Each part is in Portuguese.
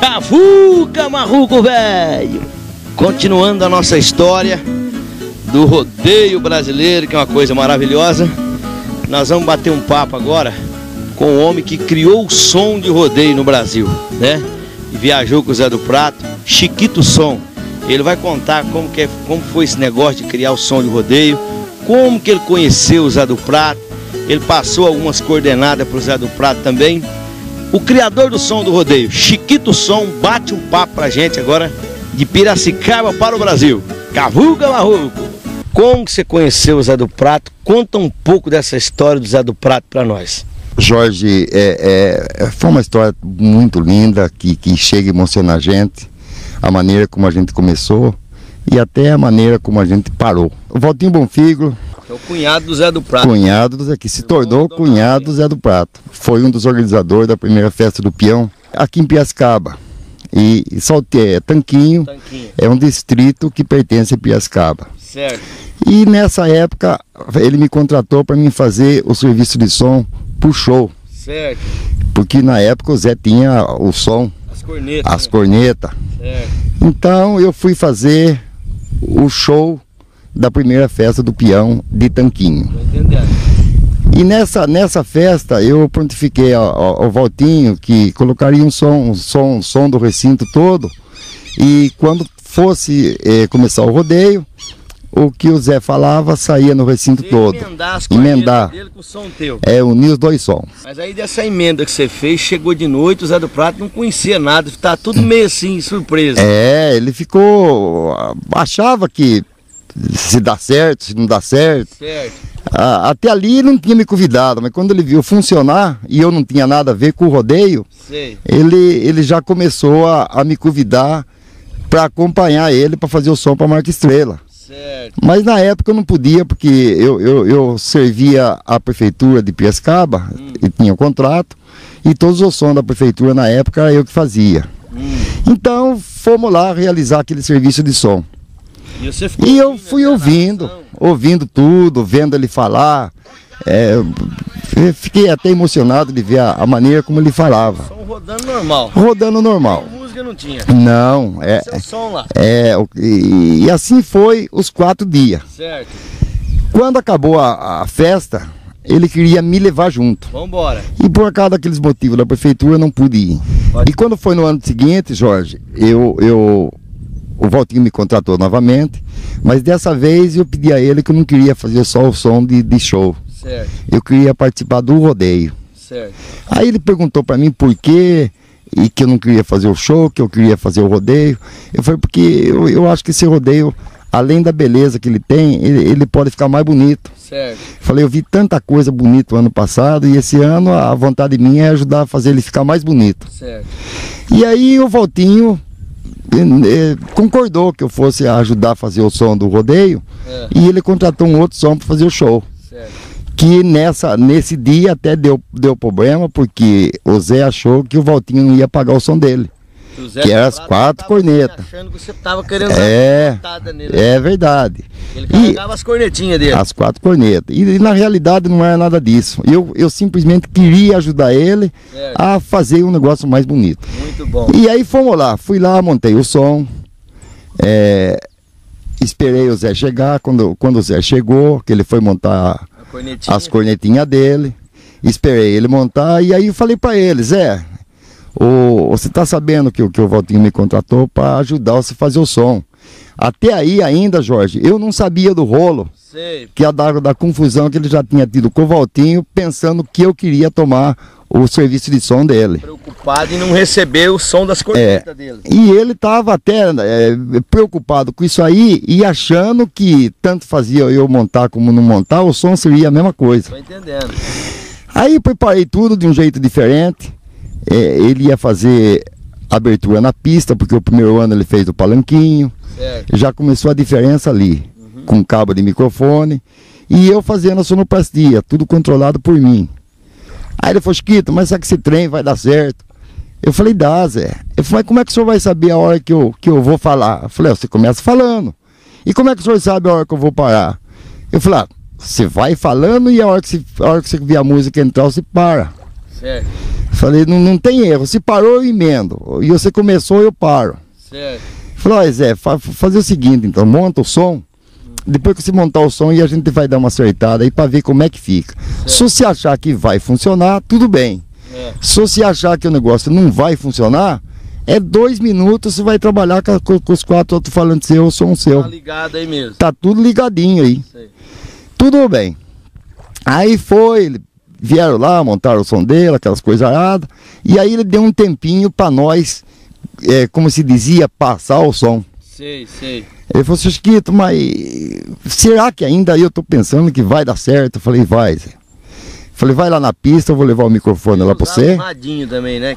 Cavuca, marruco velho! Continuando a nossa história do rodeio brasileiro, que é uma coisa maravilhosa, nós vamos bater um papo agora com o homem que criou o som de rodeio no Brasil, né? E viajou com o Zé do Prato, Chiquito Som. Ele vai contar como foi esse negócio de criar o som de rodeio, como que ele conheceu o Zé do Prato. Ele passou algumas coordenadas para o Zé do Prato também. O criador do som do rodeio, Chiquito Som, bate um papo pra gente agora de Piracicaba para o Brasil. Cavuca, marruco! Como que você conheceu o Zé do Prato? Conta um pouco dessa história do Zé do Prato para nós. Jorge, foi uma história muito linda que chega a emocionar a gente, a maneira como a gente começou e até a maneira como a gente parou. O Valtinho Bonfiglio, é o cunhado do Zé do Prato. Cunhado do Zé, que se tornou cunhado do Zé do Prato. Foi um dos organizadores da primeira festa do peão aqui em Piracicaba. E Tanquinho é um distrito que pertence a Piracicaba. Certo. E nessa época ele me contratou para mim fazer o serviço de som pro show. Certo. Porque na época o Zé tinha o som, as cornetas. Certo. Então eu fui fazer o show da primeira festa do peão de Tanquinho. Tô entendendo. E nessa festa eu prontifiquei ao Valtinho que colocaria um som do recinto todo, e quando fosse começar o rodeio, o que o Zé falava saía no recinto todo. Emendar dele com o som teu. Unir os dois sons. Mas aí dessa emenda que você fez, chegou de noite, o Zé do Prato não conhecia nada, tá tudo meio assim, surpresa. Ele ficou, achava que se dá certo, se não dá certo. Certo. Até ali ele não tinha me convidado, mas quando ele viu funcionar e eu não tinha nada a ver com o rodeio, ele já começou a me convidar para acompanhar ele para fazer o som para Marca Estrela. Certo. Mas na época eu não podia, porque eu servia a prefeitura de Piracicaba e tinha um contrato, e todos os sons da prefeitura na época era eu que fazia. Então fomos lá realizar aquele serviço de som. E eu fui ouvindo tudo, vendo ele falar. Eu fiquei até emocionado de ver a maneira como ele falava. Som rodando normal. Rodando normal. Música não tinha. Não, Seu som lá. E assim foi os 4 dias. Certo. Quando acabou a festa, ele queria me levar junto. Vambora. E por causa daqueles motivos da prefeitura eu não pude ir. E quando foi no ano seguinte, Jorge, o Valtinho me contratou novamente, mas dessa vez eu pedi a ele que eu não queria fazer só o som de show. Certo. Eu queria participar do rodeio. Certo. Aí ele perguntou para mim por quê, e que eu não queria fazer o show, que eu queria fazer o rodeio. Eu falei, porque eu acho que esse rodeio, além da beleza que ele tem, ele pode ficar mais bonito. Certo. Falei, eu vi tanta coisa bonita o ano passado, e esse ano a vontade minha é ajudar a fazer ele ficar mais bonito. Certo. E aí o Valtinho concordou que eu fosse ajudar a fazer o som do rodeio, e ele contratou um outro som para fazer o show. Certo. Que nesse dia até deu problema, porque o Zé achou que o Valtinho não ia pagar o som dele, que era as 4 cornetas. Achando que você tava querendo nele. É verdade. Ele carregava as cornetinhas dele. As 4 cornetas. E na realidade não era nada disso. Eu simplesmente queria ajudar ele a fazer um negócio mais bonito. Muito bom. E aí fomos lá, fui lá, montei o som, esperei o Zé chegar. Quando o Zé chegou, que ele foi montar as cornetinhas dele, esperei ele montar, e aí eu falei para ele, Zé, você tá sabendo que o Valtinho me contratou para ajudar você a fazer o som. Até aí ainda, Jorge, eu não sabia do rolo. Sei. Que é da confusão que ele já tinha tido com o Valtinho, pensando que eu queria tomar o serviço de som dele. Preocupado em não receber o som das cornetas dele. E ele estava até preocupado com isso aí, e achando que tanto fazia eu montar como não montar, o som seria a mesma coisa. Tô entendendo. Aí preparei tudo de um jeito diferente. Ele ia fazer abertura na pista, porque o primeiro ano ele fez o palanquinho. Certo. Já começou a diferença ali, com cabo de microfone, e eu fazendo a sonoplastia, tudo controlado por mim. Aí ele falou, Chiquito, mas será que esse trem vai dar certo? Eu falei, dá, Zé. Ele falou, mas como é que o senhor vai saber a hora que eu vou falar? Eu falei, você começa falando. E como é que o senhor sabe a hora que eu vou parar? Eu falei, você vai falando, e a hora que você vê a música entrar, você para. Certo. Falei, não tem erro, se parou eu emendo, e você começou eu paro. Certo. Falei, ó Zé, fazer o seguinte então, monta o som, depois que você montar o som e a gente vai dar uma acertada aí pra ver como é que fica. Certo. Se você achar que vai funcionar, tudo bem. Se você achar que o negócio não vai funcionar, é 2 minutos, você vai trabalhar com os 4 outros falantes seu, o som seu. Tá ligado aí mesmo. Tá tudo ligadinho aí. Sei. Tudo bem. Aí foi, vieram lá, montaram o som dele, aquelas coisas aradas, e aí ele deu um tempinho pra nós, como se dizia, passar o som. Sei, sei. Ele falou assim, Chiquito, mas será que ainda eu tô pensando que vai dar certo? Eu falei, vai, Zé. Falei, vai lá na pista, eu vou levar o microfone lá pra você. Um radinho também, né?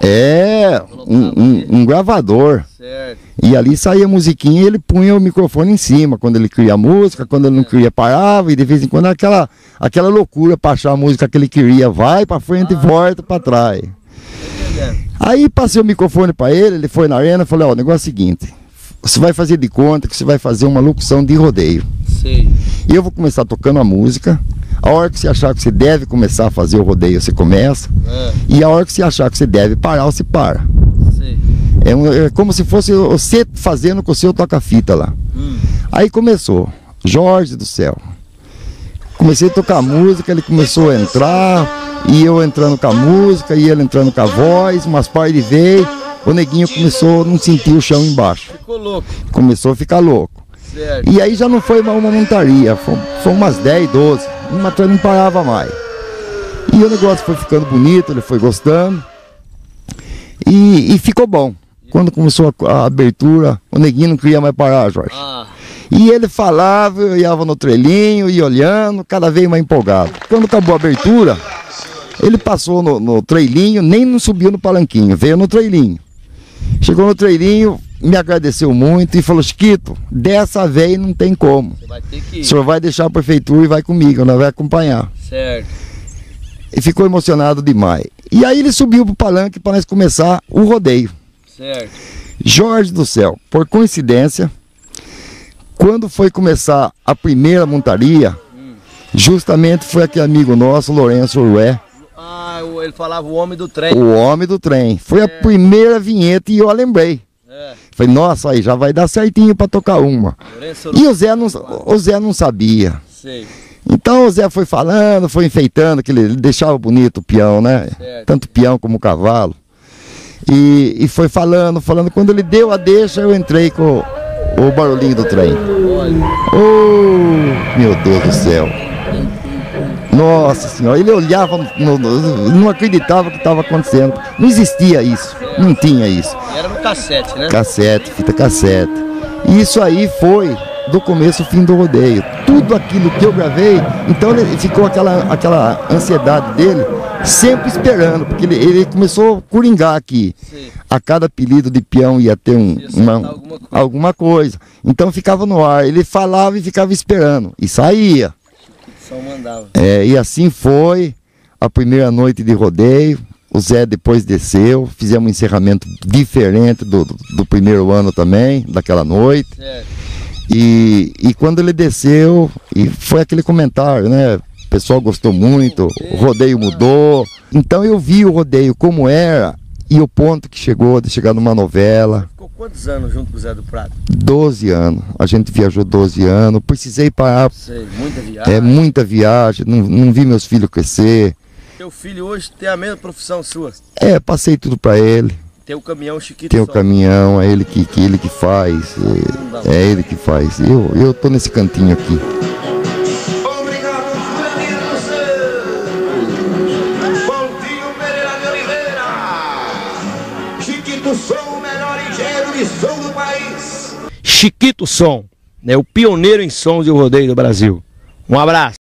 Um gravador. Certo. E ali saía a musiquinha e ele punha o microfone em cima, quando ele queria a música, quando ele não queria parava, e de vez em quando aquela loucura pra achar a música que ele queria, vai pra frente e volta pra trás. Aí passei o microfone pra ele foi na arena, falei, ó, o negócio é o seguinte, você vai fazer de conta que você vai fazer uma locução de rodeio. Sei. E eu vou começar tocando a música. A hora que você achar que você deve começar a fazer o rodeio, você começa. E a hora que você achar que você deve parar, você para. Sei. É como se fosse você fazendo com o seu toca-fita lá. Aí começou. Jorge do céu. Comecei a tocar música, ele começou a entrar, e eu entrando com a música, e ele entrando com a voz, umas par de vezes. O neguinho começou a não sentir o chão embaixo. Ficou louco. Começou a ficar louco. Certo. E aí já não foi uma montaria, foi umas 10, 12. Uma atrás não parava mais. E o negócio foi ficando bonito, ele foi gostando. E ficou bom. Quando começou a abertura, o neguinho não queria mais parar, Jorge. E ele falava, eu ia no trailinho, ia olhando, cada vez mais empolgado. Quando acabou a abertura, ele passou no trailinho, nem não subiu no palanquinho, veio no trailinho. Chegou no trailinho, me agradeceu muito e falou, Chiquito, dessa vez não tem como. Você vai ter que ir. O senhor vai deixar a prefeitura e vai comigo, nós vai acompanhar. Certo. E ficou emocionado demais. E aí ele subiu pro palanque para nós começar o rodeio. Certo. Jorge do céu, por coincidência, quando foi começar a primeira montaria, justamente foi aquele amigo nosso, Lourenço Urué. Ele falava o homem do trem. O homem do trem. Foi a primeira vinheta e eu lembrei. Falei, nossa, aí já vai dar certinho para tocar uma. E o Zé não sabia. Sei. Então o Zé foi falando, foi enfeitando, que ele deixava bonito o peão, né? Certo. Tanto o peão como o cavalo. E foi falando. Quando ele deu a deixa, eu entrei com o barulhinho do trem. Oh, meu Deus do céu. Nossa senhora, ele olhava, não acreditava o que estava acontecendo. Não existia isso, não tinha isso. Era no cassete, né? Cassete, fita cassete. E isso aí foi do começo ao fim do rodeio. Tudo aquilo que eu gravei, então ele ficou aquela ansiedade dele, sempre esperando, porque ele começou a coringar aqui. Sim. A cada apelido de peão ia ter alguma coisa. Então ficava no ar, ele falava e ficava esperando, e saía. Mandava. E assim foi a primeira noite de rodeio. O Zé depois desceu, fizemos um encerramento diferente do primeiro ano também, daquela noite. Certo. E quando ele desceu, e foi aquele comentário, né? O pessoal gostou muito, o rodeio mudou. Então eu vi o rodeio como era e o ponto que chegou de chegar numa novela. Ficou quantos anos junto com o Zé do Prado? 12 anos. A gente viajou 12 anos. Precisei parar. Sei, muita viagem. Muita viagem. Não vi meus filhos crescer. Teu filho hoje tem a mesma profissão sua? Passei tudo para ele. Tem o caminhão Chiquito. Tem o caminhão, é ele que faz. É ele que faz. Eu tô nesse cantinho aqui. Chiquito Som, o melhor engenheiro de som do país. Chiquito Som, né, o pioneiro em sons de rodeio do Brasil. Um abraço.